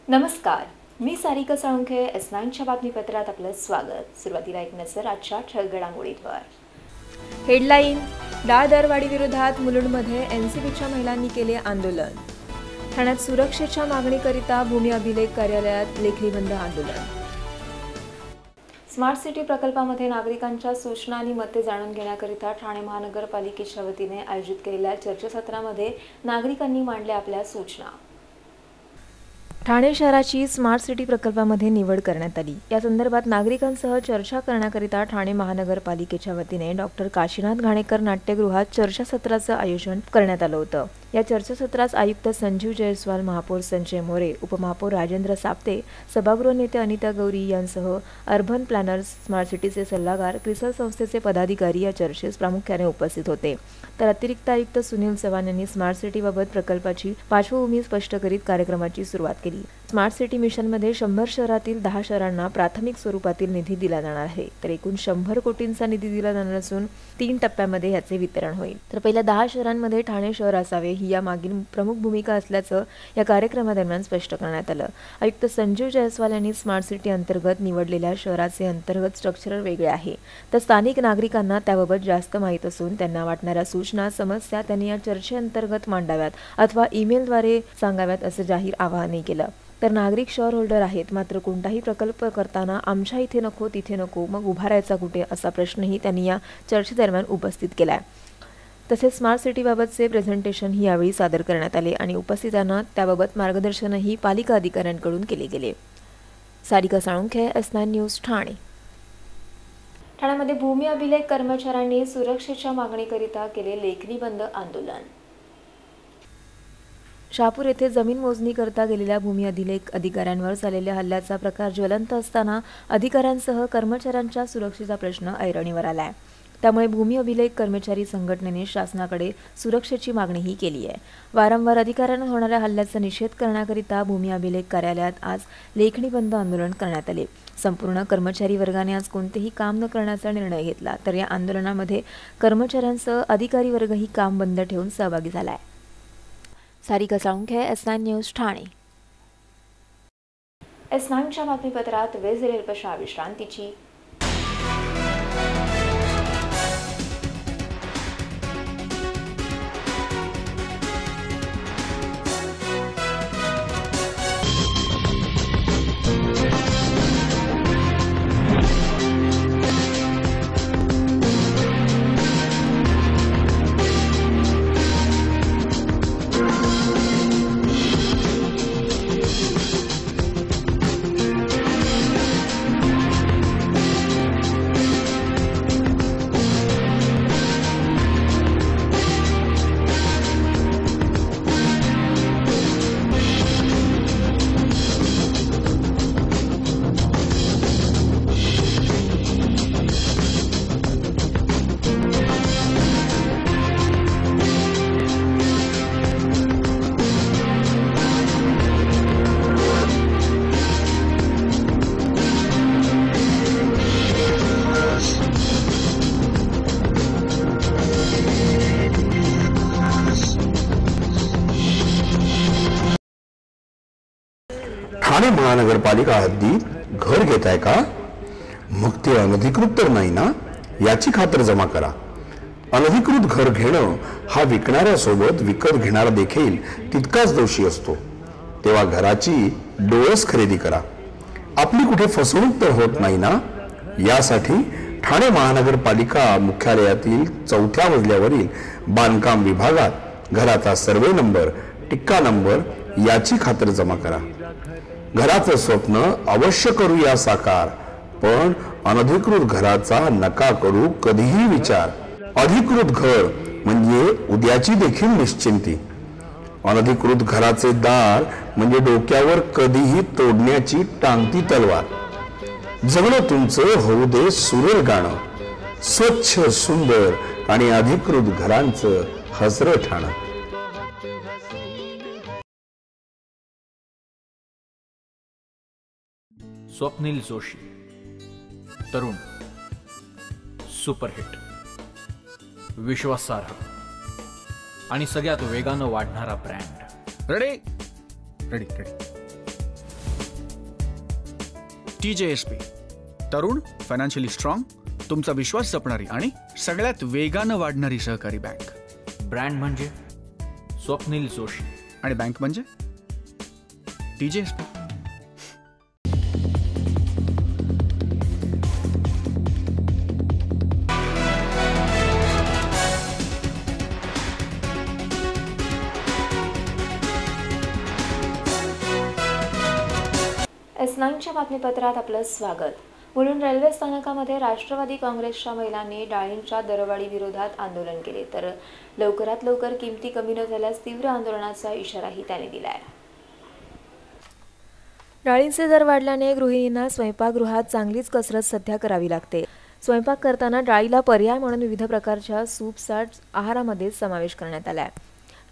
नमस्कार, मी सारिका साळुंखे. S9च्या बातमीपत्रात आपलं स्वागत. सुरुवातीला एक नजर आजच्या ठळक घडामोडींवर. हेडलाईन: डाळ दरवाढी विरोधात मुलुंडमध्ये NCPच्या महिलांनी केले आंदोलन. ठाण्यात सुरक्षेच्या मागणीकरिता भूमी अभिलेख कार्यालयात लेखी बंद आंदोलन. स्मार्ट सिटी प्रकल्पामध्ये नागरिकांच्या सूचना आणि मते जाणून घेण्याकरिता ठाणे महानगरपालिकेच्या वतीने आयोजित केलेल्या चर्चासत्रामध्ये नागरिकांनी मांडल्या आपल्या सूचना. ठाणे शहराची स्मार्ट सिटी प्रकल्पामध्ये निवड करण्यात आली. या संदर्भात नागरिकांसह चर्चा करण्याकरिता ठाणे महानगरपालिकेच्या वतीने डॉक्टर काशीनाथ घाणेकर नाट्यगृहात चर्चासत्राचं आयोजन करण्यात आलं होतं. या चर्चासत्रास आयुक्त संजीव जयस्वाल, महापौर संजय मोरे, उपमहापौर राजेंद्र साप्ते, सभागृह नेते अनिता गौरी यांसह अर्बन प्लॅनर्स, स्मार्ट सिटीचे सल्लागार, क्रिसल संस्थेचे पदाधिकारी या चर्चेस प्रामुख्याने उपस्थित होते. तर अतिरिक्त आयुक्त सुनील चव्हाण यांनी स्मार्ट सिटीबाबत प्रकल्पाची पार्श्वभूमी स्पष्ट करीत कार्यक्रमाची सुरुवात केली. स्मार्ट सिटी मिशनमध्ये 100 शहरातील 10 शहरांना प्राथमिक स्वरूपातील निधी दिला जाणार आहे. तर एकूण 100 कोटींचा निधी दिला जाणार असून 3 टप्प्यामध्ये याचे वितरण होईल. तर पहिल्या 10 शहरांमध्ये ठाणे शहर असावे ही यामागील प्रमुख भूमिका असल्याचं या कार्यक्रमादरम्यान स्पष्ट करण्यात आलं. आयुक्त संजीव जयस्वाल यांनी स्मार्ट सिटी अंतर्गत निवडलेल्या शहराचे अंतर्गत स्ट्रक्चर वेगळे आहे, तर स्थानिक नागरिकांना त्याबाबत जास्त माहीत असून त्यांना वाटणाऱ्या सूचना, समस्या त्यांनी या चर्चेअंतर्गत मांडाव्यात अथवा ईमेलद्वारे सांगाव्यात असं जाहीर आवाहनही केलं. तर नागरिक शहर होल्डर आहेत, मात्र कोणताही प्रकल्प करताना आमच्या इथे नको तिथे नको, मग उभारायचा कुठे असा प्रश्नही त्यांनी या चर्चेदरम्यान उपस्थित केलाय. तसेच स्मार्ट सिटीबाबतचे प्रेझेंटेशनही यावेळी सादर करण्यात आले आणि उपस्थितांना त्याबाबत मार्गदर्शनही पालिका अधिकाऱ्यांकडून केले गेले. Sarika Salunkhe, S9 news, Thane. ठाण्यामध्ये भूमी अभिलेख कर्मचाऱ्यांनी सुरक्षेच्या मागणीकरिता केले लेखनी बंद आंदोलन. शहापूर येथे जमीन मोजणी करता गेलेल्या भूमी अभिलेख अधिकाऱ्यांवर झालेल्या हल्ल्याचा प्रकार ज्वलंत असताना अधिकाऱ्यांसह कर्मचाऱ्यांच्या सुरक्षेचा प्रश्न ऐरणीवर आलाय. त्यामुळे भूमी अभिलेख कर्मचारी संघटनेने शासनाकडे सुरक्षेची मागणीही केली आहे. वारंवार अधिकाऱ्यांवर होणाऱ्या हल्ल्याचा निषेध करण्याकरिता भूमी अभिलेख कार्यालयात आज लेखणी बंद आंदोलन करण्यात आले. संपूर्ण कर्मचारी वर्गाने आज कोणतेही काम न करण्याचा निर्णय घेतला. तर या आंदोलनामध्ये कर्मचाऱ्यांसह अधिकारी वर्गही काम बंद ठेवून सहभागी झालाय. Sarika Salunkhe, S9 news, Thane. S9च्या बातमीपत्रात वेळ झाली अल्पशा विश्रांतीची. ठाणे महानगरपालिका हद्दीत घर घेताय का? मग ते अनधिकृत तर नाही ना, याची खातर जमा करा. अनधिकृत घर घेणं हा विकणाऱ्यासोबत विकत घेणारा देखील तितकाच दोषी असतो. तेव्हा घराची डोळस खरेदी करा. आपली कुठे फसवणूक तर होत नाही ना, यासाठी ठाणे महानगरपालिका मुख्यालयातील 4थ्या मजल्यावरील बांधकाम विभागात घराचा सर्वे नंबर, टिक्का नंबर याची खातर जमा करा. घराचं स्वप्न अवश्य करूया साकार, पण अनधिकृत घराचा नका करू कधीही विचार. अधिकृत घर म्हणजे उद्याची देखील निश्चिंती. अनधिकृत घराचे दार म्हणजे डोक्यावर कधीही तोडण्याची टांगती तलवार. जगणं तुमचं होऊ दे सुरेल गाणं, स्वच्छ सुंदर आणि अधिकृत घरांचं हसरं ठाणं. स्वप्नील जोशी, तरुण, सुपरहिट, विश्वासार्ह आणि सगळ्यात वेगानं वाढणारा brand. Ready ready ready TJSP, तरुण, फायनान्शियली स्ट्रॉंग, तुमचा विश्वास जपणारी आणि सगळ्यात वेगानं वाढणारी सहकारी बँक. ब्रँड म्हणजे स्वप्नील जोशी आणि बँक म्हणजे TJSP. S9च्या बातमीपत्रात आपलं स्वागत. मुलुंड रेल्वे स्थानकामध्ये राष्ट्रवादी काँग्रेसच्या महिलांनी डाळींच्या दरवाढी विरोधात आंदोलन केले, तर लवकरात लवकर किमती कमी न झाल्यास तीव्र आंदोलनाचा इशाराही त्यांनी दिलाय. डाळींचे दर वाढल्याने गृहिणींना स्वयंपाकगृहात चांगलीच कसरत सध्या करावी लागते. स्वयंपाक करताना डाळीला पर्याय म्हणून विविध प्रकारच्या सूपसाट आहारामध्ये समावेश करण्यात आलाय.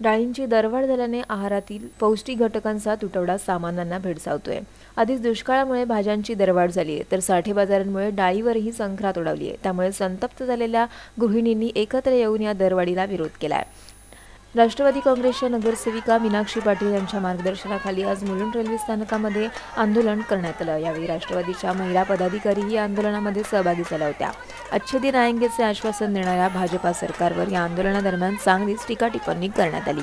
डाळींची दरवाढ झाल्याने आहारातील पौष्टिक घटकांचा तुटवडा सामान्यांना भेडसावतोय. आधीच दुष्काळामुळे भाज्यांची दरवाढ झाली आहे, तर साठे बाजारांमुळे डाळीवरही संक्रांत उडवली आहे. त्यामुळे संतप्त झालेल्या गृहिणींनी एकत्र येऊन या दरवाढीला विरोध केलाय. राष्ट्रवादी काँग्रेसच्या नगरसेविका मीनाक्षी पाटील यांच्या मार्गदर्शनाखाली आज मुलुंड रेल्वे स्थानकामध्ये आंदोलन करण्यात आलं. यावेळी राष्ट्रवादीच्या महिला पदाधिकारीही या आंदोलनामध्ये सहभागी झाल्या होत्या. अच्छे दिन आएंगेचे आश्वासन देणाऱ्या भाजपा सरकारवर या आंदोलनादरम्यान चांगलीच टीकाटिप्पणी करण्यात आली.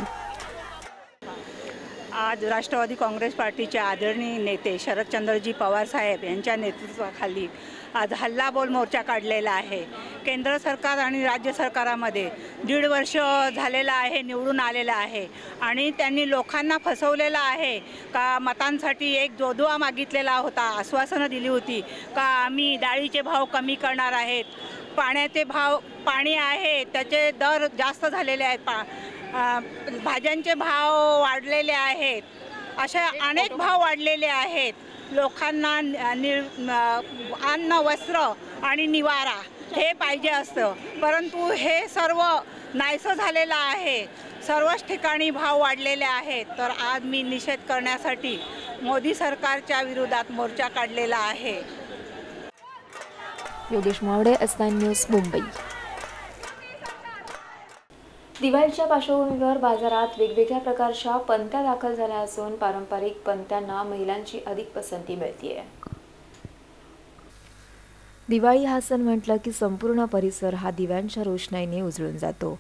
आज राष्ट्रवादी काँग्रेस पार्टीचे आदरणीय नेते शरदचंद्रजी पवार साहेब यांच्या नेतृत्वाखाली आज हल्लाबोल मोर्चा काढलेला आहे. केंद्र सरकार आणि राज्य सरकारामध्ये 1.5 वर्ष झालेलं आहे, निवडून आलेलं आहे आणि त्यांनी लोकांना फसवलेलं आहे का मतांसाठी एक जोदुआ मागितलेला होता, आश्वासनं दिली होती का आम्ही डाळीचे भाव कमी करणार आहेत, पाण्याचे भाव पाणी आहे त्याचे दर जास्त झालेले आहेत, भाज्यांचे भाव वाढलेले आहेत, अशा अनेक भाव वाढलेले आहेत. लोकांना अन्न, वस्त्र आणि निवारा हे पाहिजे असतं, परंतु हे सर्व नाहीसं झालेलं आहे. सर्वच ठिकाणी भाव वाढलेले आहेत. तर आज मी निषेध करण्यासाठी मोदी सरकारच्या विरोधात मोर्चा काढलेला आहे. Yogesh Mawade, S9 news, Mumbai. दिवाळीच्या पार्श्वभूमीवर बाजारात वेगवेगळ्या प्रकारच्या पंत्या दाखल झाल्या असून पारंपरिक पंत्यांना महिलांची अधिक पसंती मिळतेय. दिवाळी हा सण म्हटलं की संपूर्ण परिसर हा दिव्यांच्या रोषणाईने उजळून जातो.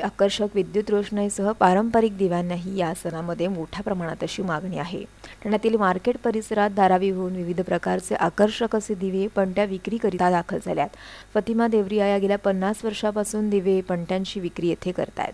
आकर्षक विद्युत रोषणाईसह पारंपरिक दिव्यांनाही या सणामध्ये मोठ्या प्रमाणात अशी मागणी आहे. ठाण्यातील मार्केट परिसरात धारावी होऊन विविध प्रकारचे आकर्षक असे दिवे पणत्या विक्रीकरिता दाखल झाल्यात. फतिमा देवरिया या गेल्या 50 वर्षापासून दिवे पणत्यांची विक्री येथे करतायत.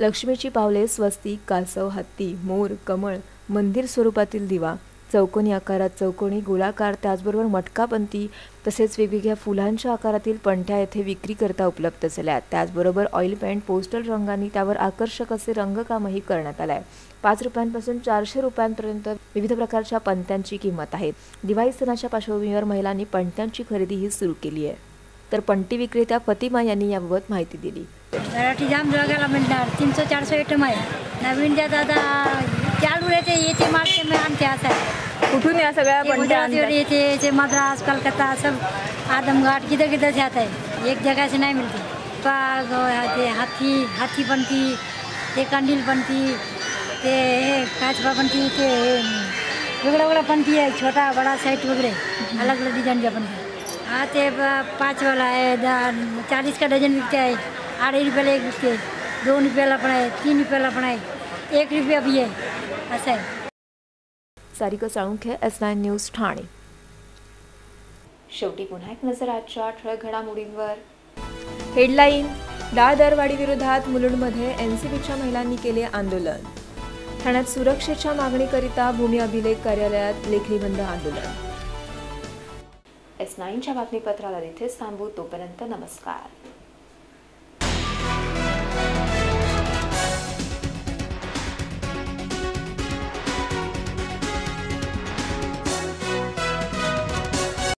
लक्ष्मीची पावले, स्वस्तिक, कासव, हत्ती, मोर, कमळ, मंदिर स्वरूपातील दिवा, चौकोनी आकारात चौकोनी, गोलाकार, त्याचबरोबर मटकापंती तसेच वेगवेगळ्या फुलांच्या आकारातील पणत्या येथे विक्री करता उपलब्ध झाल्या. त्याचबरोबर ऑइल पेंट, पोस्टल रंगांनी त्यावर आकर्षक असे रंगकामही करण्यात आले आहे. 5 रुपयांपासून 400 रुपयांपर्यंत विविध प्रकारच्या पणत्यांची किंमत आहे. दिवाळी सणाच्या पार्श्वभूमीवर महिलांनी पणत्यांची खरेदीही सुरू केली आहे. तर पणती विक्रेत्या फतिमा यांनी याबाबत माहिती दिली. मराठी जाम जगायला मिळणार 300-400 आयटम आहे. नवीन ज्या दादा चालू येते मार्केट में आणते असं आहे. कुठून या सगळ्या पणत्या येते मद्रास, कलकत्ता, सब आदमघाट किधर किधर से आता है, एक जगह से नहीं मिलती. ते हाथी बनती, ते कंडील बनती, ते काचबा बनती, ते वेगळं बनती आहे, छोटा बड़ा सेट वगैरे अलग अलग डिजाइन का बनती. हाँ ते 5 वाला है, 40 का डजन बिकते है. 8 रुपयाला एक बिकते, 2 रुपयाला पण आहे, 3 रुपयाला पण आहे, 1 रुपया भी आहे, असं आहे. Sarika Salunkhe, S9 news, Thane. शेवटी पुन्हा एक नजर आजच्या ठळक घडामोडींवर. हेडलाईन: डाळ दरवाढी विरोधात मुलुंडमध्ये NCPच्या महिलांनी केले आंदोलन. ठाण्यात सुरक्षेच्या मागणीकरिता भूमी अभिलेख कार्यालयात लेखी बंद आंदोलन. S9च्या बातमीपत्राला इथेच थांबू. तोपर्यंत नमस्कार.